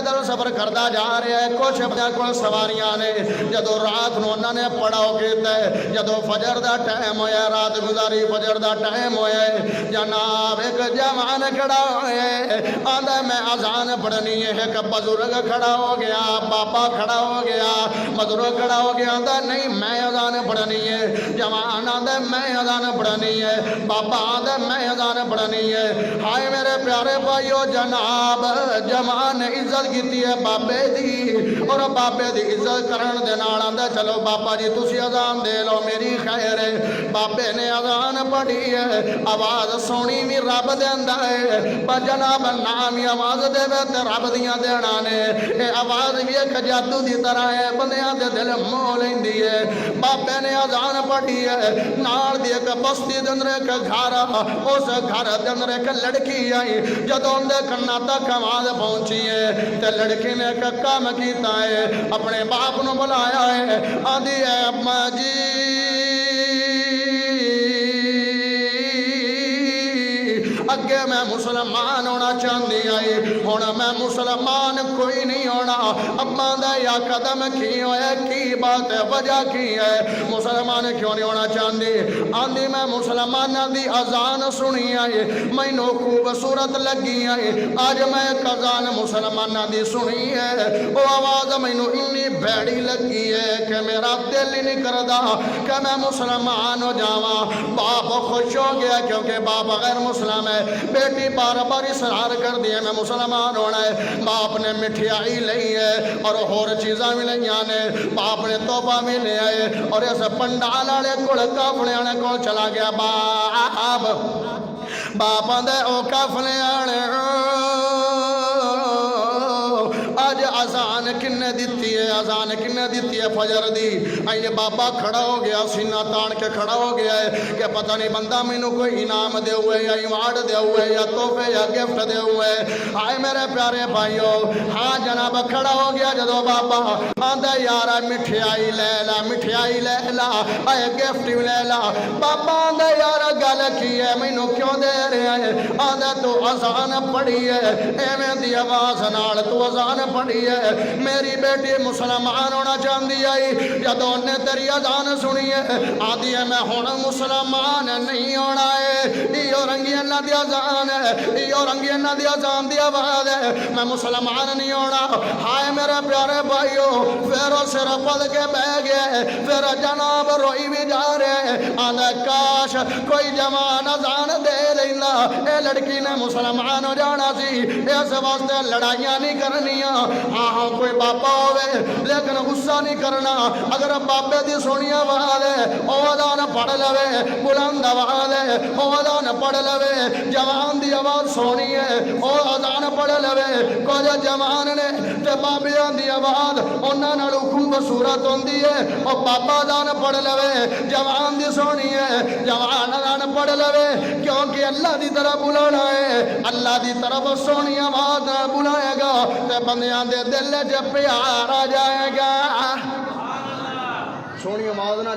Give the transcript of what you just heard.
پیدل سفر کرتا جا رہا ہے، کچھ اپنے کو سواریاں نے جدو رات نو انہوں نے پڑاؤ کیتا ہے، جدو فجر دا ٹائم ہویا، رات گزاری فجر دا ٹائم ہویا ہے، جناب ایک جوان کھڑا ہوئے آندھا میں اذان پڑھنی ہے، ایک بزرگ کھڑا ہو گیا، بابا کھڑا ہو گیا، بزرگ کھڑا ہو گیا، آندھا نہیں میں اذان پڑھنی ہے، جوان آندھا میں اذان پڑھنی ہے، بابا آندھا میں اذان پڑھنی ہے۔ ہائے میرے پیارے بھائیو، جناب جوان نے عزت کیتی ہے بابے دی، اور بابے دی عزت کرن دے نال آندھا چلو بابا جی تسی اذان دے لو میری خیر ہے۔ بابے نے اذان پڑھی ہے، آواز سونی بھی رب دیندا ہے، پر جناب نام ہی آواز دے تے رب دیاں دینا نے، اے آواز بھی ایک جادو دی طرح ہے، بندیاں دے دل موہ لیندی ہے۔ بابے نے اذان پڑھی ہے، نال دی ایک بستی دے اندر ایک گھر، اس گھر دے اندر ایک لڑکی آئی، جدوں دے کنا تک آواز پہنچی ہے تے لڑکی نے ایک کام کیتا ہے، اپنے باپ نو بلایا ہے، آندھی ہے اماں جی اگے میں مسلمان ہونا چاہتی آئی، ہونا میں مسلمان کوئی نہیں ہونا، اماں دا یا قدم کی ہوئے کی بات ہے، وجہ کی ہے، مسلمان کیوں نہیں ہونا چاہتی؟ آندھی میں مسلمانہ دی اذان سنی آئی، میں نو خوبصورت لگی آئی، آج میں ایک اذان مسلمانہ دی سنی ہے، وہ آواز میں نو انی بھیڑی لگی ہے کہ میرا دل ہی نہیں کردا کہ میں مسلمان ہو جاواں۔ باپ خوش ہو گیا کیونکہ باپ غیر مسلم ہے، بیٹی بار بار اصرار کر دیا میں مسلمان ہونا ہے، باپ نے مٹھائی لئی ہے اور اور چیزاں بھی لئیاں نے، باپ نے توبہ بھی لے آئے اور اس پنڈال والے کول کافلے والے کول چلا گیا، باپ آندے او کافلے والے آج اذان کنے دیتی ہے، اذان کنے دیتی ہے فجر دی، آئیے بابا کھڑا ہو گیا، سینہ تان کے کھڑا ہو گیا ہے کہ پتہ نہیں بندہ میں نو کوئی انعام دے ہوئے یا ایوارڈ دے ہوئے یا تحفے یا گفٹ دے ہوئے۔ آئے میرے پیارے بھائیو، ہاں جناب کھڑا ہو گیا جدو بابا آندھا یارا مٹھائی لے لا، مٹھائی لے لا، آئے گفٹ لے لا، بابا آندھا یارا گل کی ہے میں نو کیوں دے رہے ہیں؟ آندھا تو اذان پڑھی ہے، ایویں دی آواز نال تو اذان پڑھی ہے، میری بیٹی مسلمان ہونا چاہتی آئی، جدوں نے تیری اذان سنی ہے آدھی ہے میں ہن مسلمان نہیں ہونا ہے، ایو رنگی اللہ دی اذان ہے، ایو رنگی اللہ دی اذان دی آواز ہے، میں مسلمان نہیں ہونا۔ ہائے میرے پیارے بھائیو، پھر وہ سر پد کے بہ گئے، پھر جناب روئی بھی جا رہے، آندھا کاش کوئی جوان اذان دے لینا، اے لڑکی نے مسلمان ہو جانا سی، اس واسطے لڑائیاں نہیں کرنیاں۔ ہاں کوئی باپا ہوئے لیکن غصہ نہیں کرنا، اگر بابے دی سونی آواز ہے او اذان پڑھ لوے، بلند آواز ہے او اذان پڑھ لوے، جوان دی آواز سونی ہے او اذان پڑھ لوے، کچھ جوان نے تے بابیاں دی آواز انہاں نالوں خوبصورت ہوندی ہے، او بابا اذان پڑھ لوے، جوان دی سونی ہے جوان اذان پڑھ لوے، کیونکہ اللہ دی طرف بلانا ہے، اللہ دی طرف سونی آواز بلائے گا تے بندیاں دے دل چ پیار آ جائے گا، سونی آواز نہ